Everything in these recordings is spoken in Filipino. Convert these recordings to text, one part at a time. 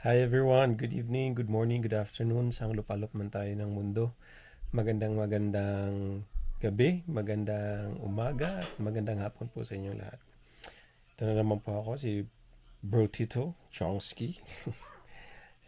Hi everyone, good evening, good morning, good afternoon, sang lupalop man tayo ng mundo. Magandang gabi, magandang umaga, at magandang hapon po sa inyong lahat. Ito na naman po ako, si Bro Tito Chomsky.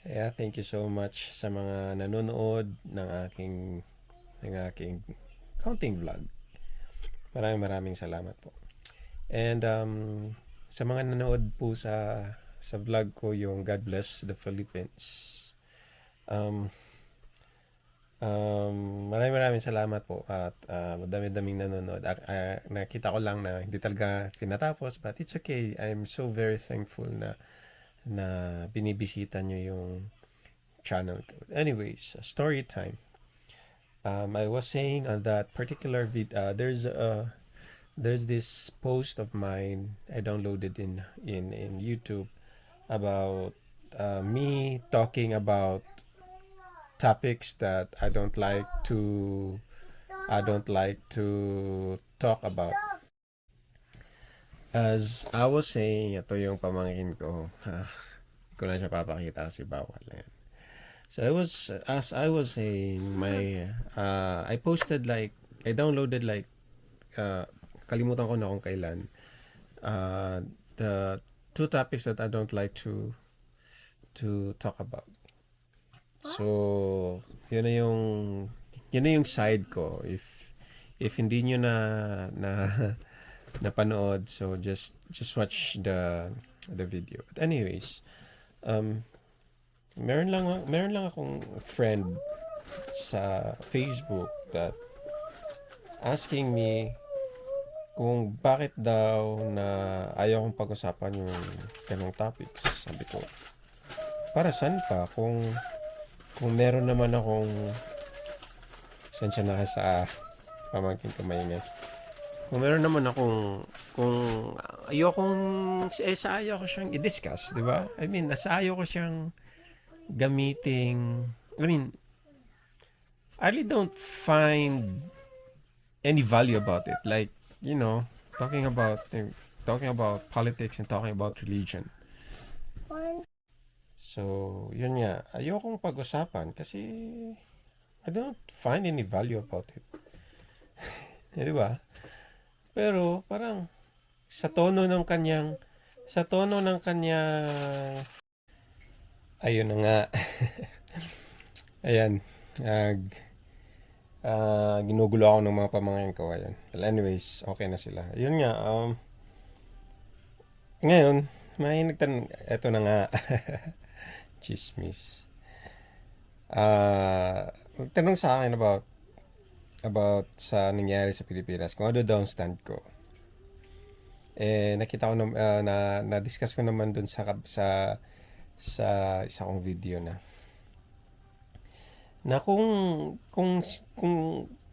Yeah, thank you so much sa mga nanonood ng aking counting vlog. Maraming salamat po. And sa mga nanood po sa vlog ko, yung God Bless the Philippines. Um, maraming salamat po at madami-daming nanonood. Nakita ko lang na hindi talaga tinatapos, but it's okay. I'm so very thankful na binibisita nyo yung channel ko. Anyways, story time. I was saying on that particular there's this post of mine I downloaded in YouTube about me talking about topics that I don't like to talk about. As I was saying, ito yung pamangkin ko. Hindi ko na siya papakita kasi bawal na yan. So as I was saying, I posted I downloaded uh, kalimutan ko na kung kailan, the two topics that I don't like to talk about. So, yun na yung side ko. If hindi nyo na napanood, so just watch the video. But anyways, um meron lang akong friend sa Facebook that asking me kung bakit daw na ayaw kong pag-usapan yung ganong topics. Sabi ko, para saan pa kung meron naman akong sensya na sa pamangkin ko maingay. Kung meron naman kung ayokong sa ayaw ko siyang i-discuss, di ba? I mean, nasa ayaw ko siyang gamiting, I mean, I really don't find any value about it. Like, you know, talking about talking about politics and talking about religion. So, yun nga, ayokong pag-usapan kasi I don't find any value about it. Di ba? Pero parang sa tono ng kanyang ayun na nga. Ayan. Ginugulo ako ng mga pamangkin ko. Ayan. Well, anyways, okay na sila. Yun nga. Ngayon, may nagtanong. Eto na nga. Chismis. Nagtanong sa akin about sa nangyari sa Pilipinas. Kung ano daw ang stand ko. Nakita ko na discuss ko naman dun sa isa kong video na kung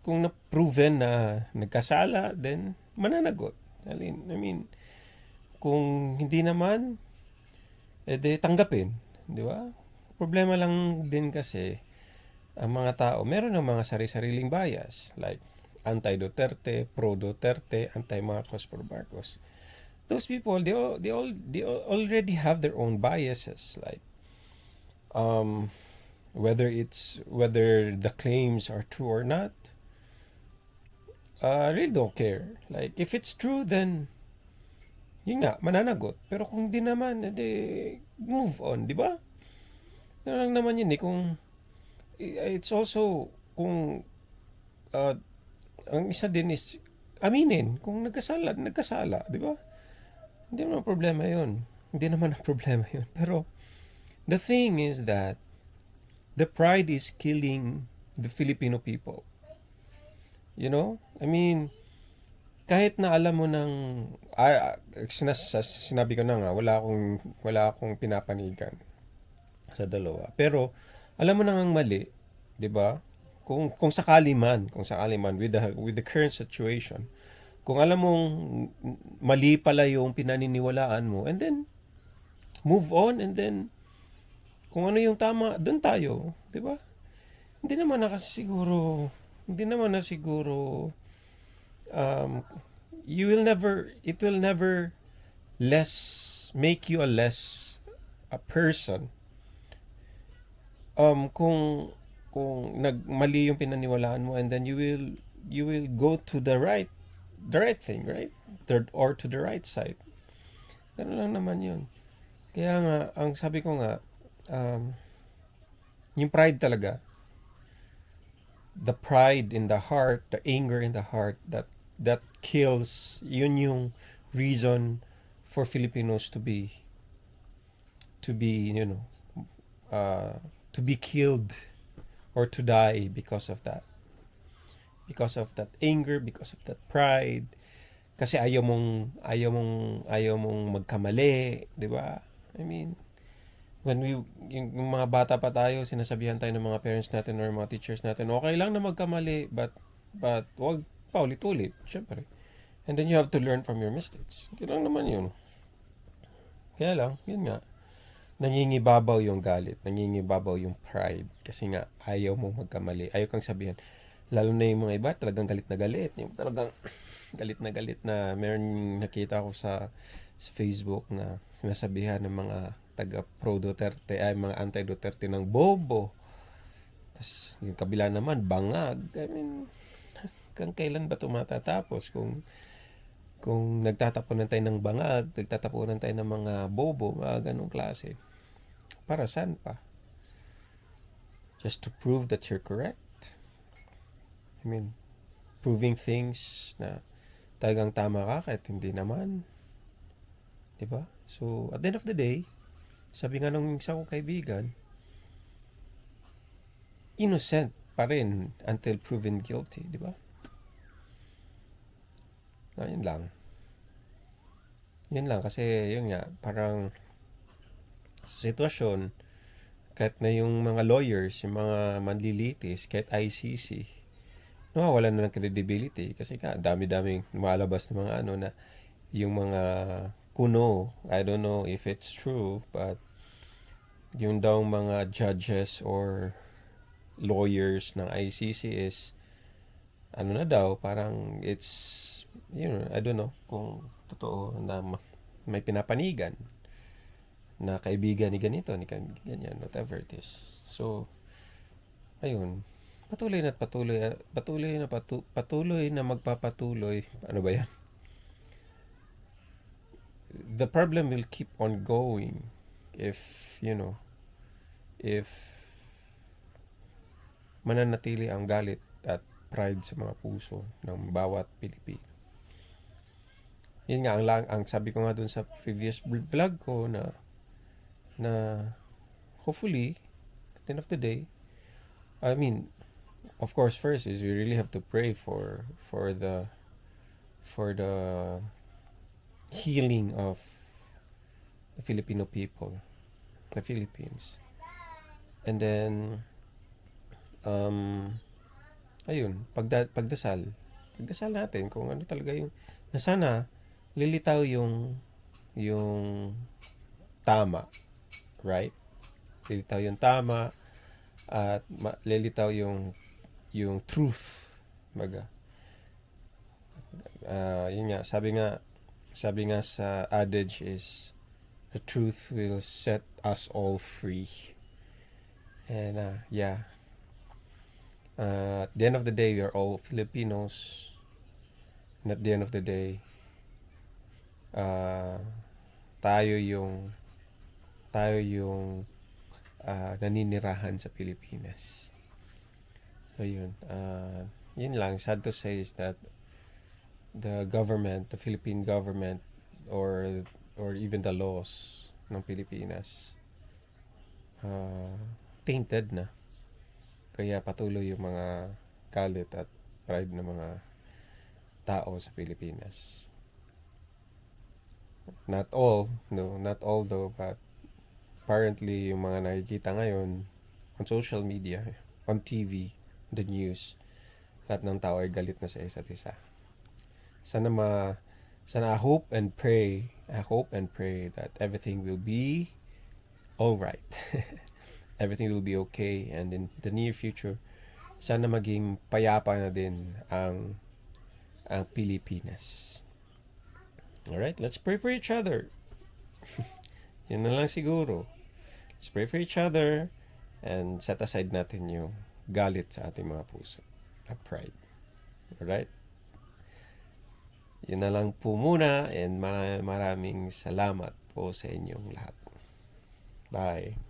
na-proven na nagkasala, then mananagot. I mean, kung hindi naman, edi tanggapin, di ba? Problema lang din kasi ang mga tao, meron ng mga sari-sariling bias, like anti-Duterte, pro-Duterte, anti-Marcos, pro-Marcos. Those people, they already have their own biases, like um, whether the claims are true or not. I really don't care. Like, if it's true, then yun nga, mananagot. Pero kung hindi naman, edi move on, di ba? Ano lang naman yun kung it's also kung uh, ang isa din is aminin kung nagkasala, di ba? Hindi naman problema yun. Hindi naman ang problema yun. Pero the thing is that the pride is killing the Filipino people. You know? I mean, kahit na alam mo ng sinabi ko na nga, wala akong pinapanigan sa dalawa. Pero alam mo nang mali, 'di ba? Kung sakali man with the current situation, kung alam mong mali pala yung pinaniniwalaan mo, and then move on, and then kung ano yung tama, doon tayo, 'di ba? Hindi naman na kasi siguro, hindi naman na siguro um it will never less make you a person kung nagmali yung pinaniwalaan mo, and then you will go to the right thing, right? Or to the right side. Ganun lang naman yun. Kaya nga, ang sabi ko nga, um, yung pride talaga, the pride in the heart, the anger in the heart, that kills, yun yung reason for Filipinos to be uh, to be killed or to die because of that anger, because of that pride, kasi ayaw mong magkamali, 'di ba? I mean, when yung mga bata pa tayo, sinasabihan tayo ng mga parents natin or mga teachers natin, okay lang na magkamali, but wag pa ulit-ulit, syempre. And then you have to learn from your mistakes. Yun lang naman yun. Kaya lang, yun nga, nangingibabaw yung galit, nangingibabaw yung pride, kasi nga ayaw mong magkamali, ayaw kang sabihan. Lalo na yung mga iba, talagang galit na galit, yung talagang galit na meron nakita ko sa Facebook na sinasabihan ng mga taga pro Duterte, ay mga anti Duterte, ng bobo. Tapos yung kabila naman bangag. I mean, hanggang kailan ba ito matatapos kung nagtatapunan tayo ng bangag, nagtatapunan tayo ng mga bobo, mga ganong klase? Para saan pa? Just to prove that you're correct? I mean, proving things na talagang tama ka kahit hindi naman. 'Di ba? So, at the end of the day, sabi nga nung isa kong kaibigan, innocent pa rin until proven guilty, 'di ba? Yun lang. Yun lang kasi yun nga, parang sitwasyon, kahit na yung mga lawyers, yung mga manlilitis, kahit ICC, nawawalan na ng credibility kasi nga dami-daming lumalabas na mga na yung mga kuno. I don't know if it's true, but yung daw mga judges or lawyers ng ICC is na daw, parang I don't know kung totoo na may pinapanigan na kaibigan ni ganito, ni ganyan, whatever it is. So, ayun, patuloy na magpapatuloy. Ano ba yan? The problem will keep on going if mananatili ang galit at pride sa mga puso ng bawat Pilipino. Yun nga, ang sabi ko nga dun sa previous vlog ko na hopefully, at the end of the day, I mean, of course, first is we really have to pray for the healing of the Filipino people, the Philippines. And then, ayun, pagdasal natin kung ano talaga yung, na sana lilitaw yung tama, right? Lilitaw yung tama at lilitaw yung truth, baga. Yun nga, sabi nga sa adage is, the truth will set us all free. And yeah, at the end of the day, we are all Filipinos. And at the end of the day, tayo yung naninirahan sa Pilipinas. So yun, yun lang. Sad to say is that the Philippine government, or even the laws ng Pilipinas, tainted na. Kaya patuloy yung mga galit at pride ng mga tao sa Pilipinas. Not all though, but apparently yung mga nakikita ngayon on social media, on TV, the news, lahat ng tao ay galit na sa isa't isa. Sana I hope and pray that everything will be all right. Everything will be okay, and in the near future, sana maging payapa na din ang Pilipinas. Alright, let's pray for each other. Yun na lang siguro. Let's pray for each other, And set aside natin yung galit sa ating mga puso at pride. Alright? Yun na lang po muna and maraming salamat po sa inyong lahat. Bye!